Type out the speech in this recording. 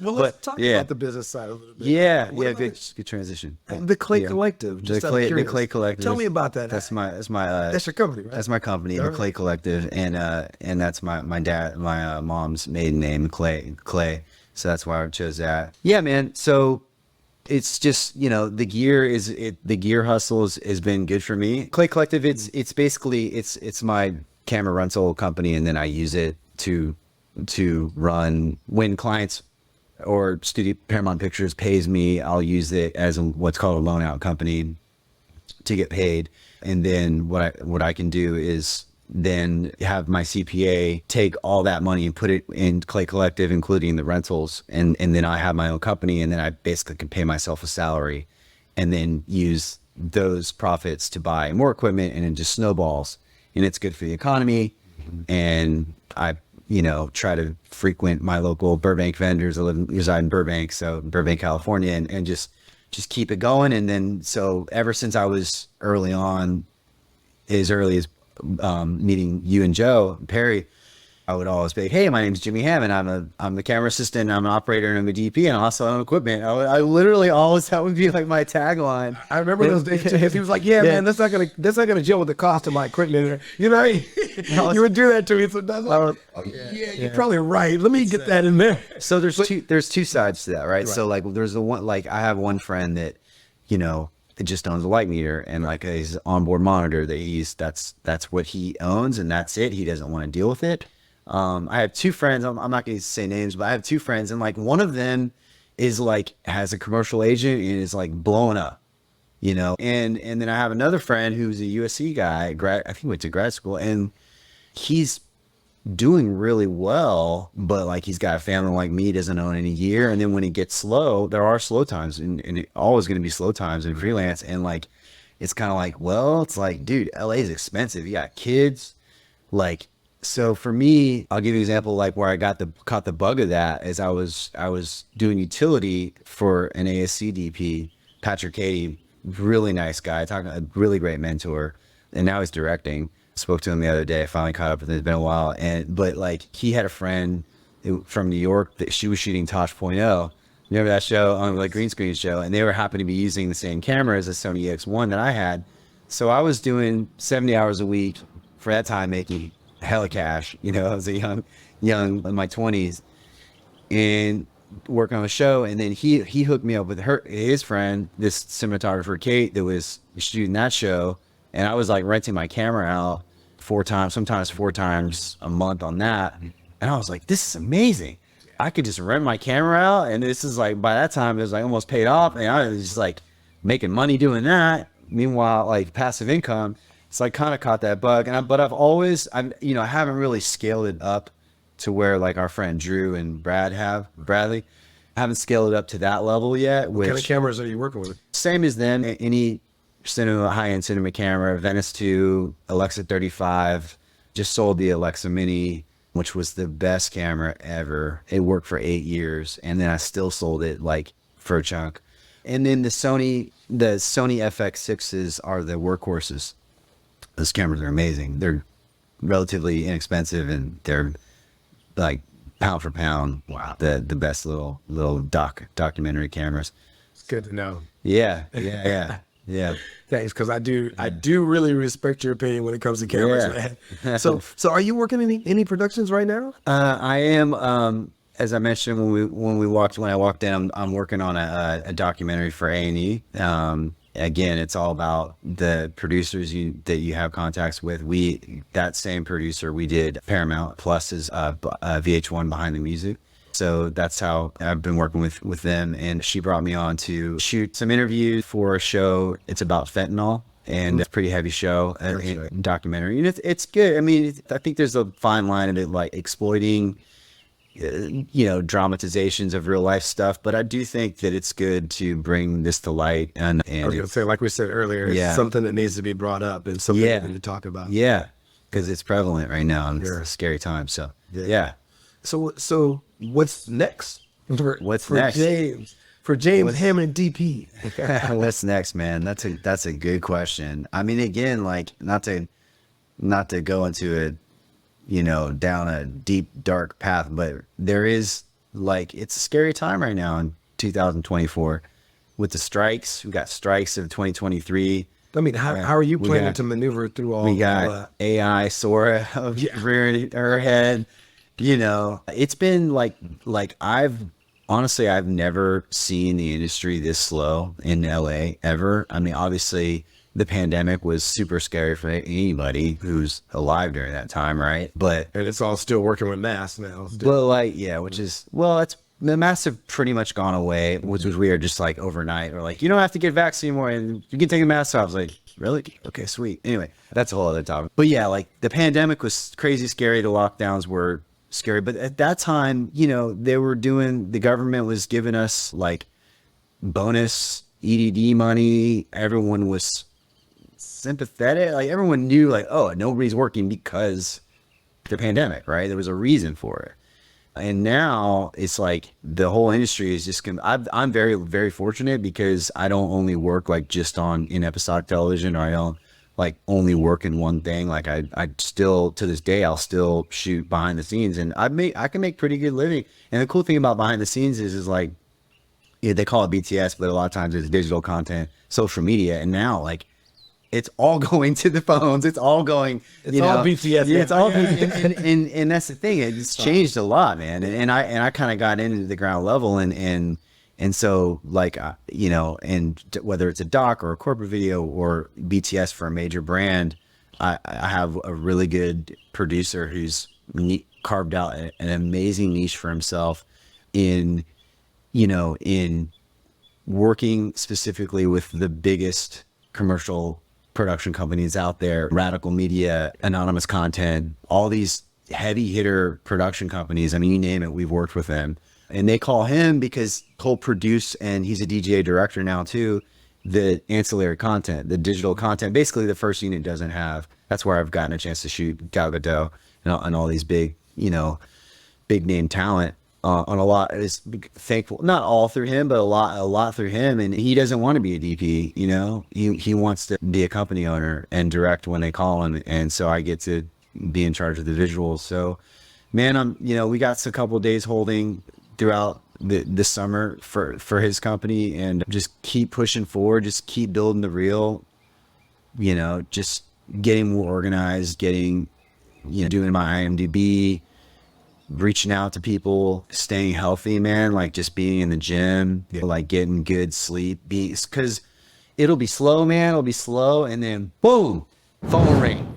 Well, But let's talk yeah, about the business side a little bit. yeah, What yeah. about Good transition. the Clay Yeah. Collective? Just out of The curious. Clay Collective. Tell me about that. That's your company, right? That's my company, All the right. Clay Collective, and that's my mom's maiden name, Clay. So that's why I chose that. Yeah, man. So it's just, the gear hustle has been good for me. Clay Collective, it's basically it's my camera rental company, and then I use it to run when clients or Studio Paramount Pictures pays me. I'll use it as what's called a loan out company to get paid. And then what I can do is then have my CPA take all that money and put it in Clay Collective, including the rentals. And then I have my own company, and then I basically can pay myself a salary and then use those profits to buy more equipment, and it just snowballs. And it's good for the economy. And I, try to frequent my local Burbank vendors. I reside in Burbank, so Burbank, California, and just keep it going. And then, so ever since I was early on, as early as meeting you and Joe Perry, I would always be like, "Hey, my name's Jimmy Hammond. I'm the camera assistant. I'm an operator, and I'm a DP, and I also own equipment." I literally always, that would be like my tagline. I remember those days. He was like, "Yeah, man, that's not gonna gel with the cost of my equipment." You know, you would do that to me sometimes. Yeah, you're probably right. Let me get that in there. So there's two sides to that, right? So like there's the one, like I have one friend that, it just owns a light meter, and like his onboard monitor that that's what he owns, and that's it. He doesn't want to deal with it. I have two friends. I'm not going to say names, but I have two friends, and like one of them is like has a commercial agent and is like blowing up, and then I have another friend who's a USC guy, I think went to grad school, and he's doing really well, but like he's got a family like me, doesn't own any gear. And then when it gets slow, there are slow times, and it always going to be slow times in freelance. And like, it's kind of like, well, it's like, dude, LA is expensive. You got kids. Like, so for me, I'll give you an example, like where I caught the bug of that is I was doing utility for an ASC DP, Patrick Cady, really nice guy, talking a really great mentor. And now he's directing. Spoke to him the other day. I finally caught up with him. It's been a while. But like he had a friend from New York that she was shooting Tosh Point oh. Remember that show on like green screen show? And they were happened to be using the same camera as a Sony EX1 that I had. So I was doing 70 hours a week for that time, making hella cash. I was a young in my 20s, and working on a show. And then he hooked me up with his friend, this cinematographer Kate, that was shooting that show. And I was like renting my camera out sometimes four times a month on that. And I was like, this is amazing. I could just rent my camera out. And this is like, by that time, it was like almost paid off. And I was just like making money doing that. Meanwhile, like passive income. So I kind of caught that bug. But I haven't really scaled it up to where like our friend Drew and Bradley. I haven't scaled it up to that level yet. What kind of cameras are you working with? Same as them. Any high-end cinema camera, Venice 2, Alexa 35, just sold the Alexa Mini, which was the best camera ever. It worked for 8 years, and then I still sold it like for a chunk. And then the Sony FX6s are the workhorses. Those cameras are amazing. They're relatively inexpensive, and they're like pound for pound. Wow. The best little documentary cameras. It's good to know. Yeah. Yeah. Thanks, because I do really respect your opinion when it comes to cameras, man. So are you working any productions right now? I am. As I mentioned when I walked in, I'm working on a documentary for A&E. Again, it's all about the producers that you have contacts with. That same producer, we did Paramount Plus's VH1 Behind the Music. So that's how I've been working with them. And she brought me on to shoot some interviews for a show. It's about fentanyl, and it's a pretty heavy show, documentary. And it's good. I mean, I think there's a fine line of it, like exploiting, dramatizations of real life stuff. But I do think that it's good to bring this to light. And I was going to say, like we said earlier, it's something that needs to be brought up and something to talk about. Yeah, because it's prevalent right now, and it's a scary time. So, yeah. So what's next? Next? For James Hammond DP. What's next, man? That's a good question. I mean, again, like not to go into it, down a deep dark path, but there is like, it's a scary time right now in 2024 with the strikes. We got strikes of 2023. I mean, how are you planning to maneuver through all that? We got AI Sora rearing her head. You know, it's been like I've never seen the industry this slow in LA ever. I mean, obviously the pandemic was super scary for anybody who's alive during that time, right? And it's all still working with masks now. Well, that's the masks have pretty much gone away, which was weird. Just like overnight, or like, you don't have to get vaccinated anymore, and you can take a mask off. I was like, really? Okay, sweet. Anyway, that's a whole other topic. But yeah, like the pandemic was crazy scary. The lockdowns were scary, but at that time, you know, the government was giving us like bonus EDD money. Everyone was sympathetic. Like everyone knew, like, oh, nobody's working because the pandemic, right? There was a reason for it. And now it's like the whole industry is just I'm very, very fortunate because I don't only work like just in episodic television, or I don't like only work in one thing. Like I still, to this day, I'll still shoot behind the scenes, and I can make pretty good living. And the cool thing about behind the scenes is like, yeah, they call it BTS, but a lot of times it's digital content, social media. And now like, it's all going to the phones. It's all going. It's all BTS. Yeah, it's all. And that's the thing. It's changed a lot, man. And I kind of got into the ground level, and so like, you know, and whether it's a doc or a corporate video or BTS for a major brand, I have a really good producer who's carved out an amazing niche for himself in working specifically with the biggest commercial production companies out there, Radical Media, Anonymous Content, all these heavy hitter production companies. I mean, you name it, we've worked with them. And they call him because he'll produce, and he's a DGA director now too, the ancillary content, the digital content, basically the first unit doesn't have. That's where I've gotten a chance to shoot Gal Gadot and all these big, you know, big name talent. On a lot is thankful, not all through him, but a lot through him. And he doesn't want to be a DP, you know, he wants to be a company owner and direct when they call him. And so I get to be in charge of the visuals. So man, we got a couple of days holding throughout the summer for his company, and just keep pushing forward, just keep building the reel, you know, just getting more organized, doing my IMDb, reaching out to people, staying healthy, man, like just being in the gym, like getting good sleep, because it'll be slow, man. It'll be slow, and then boom, phone ring.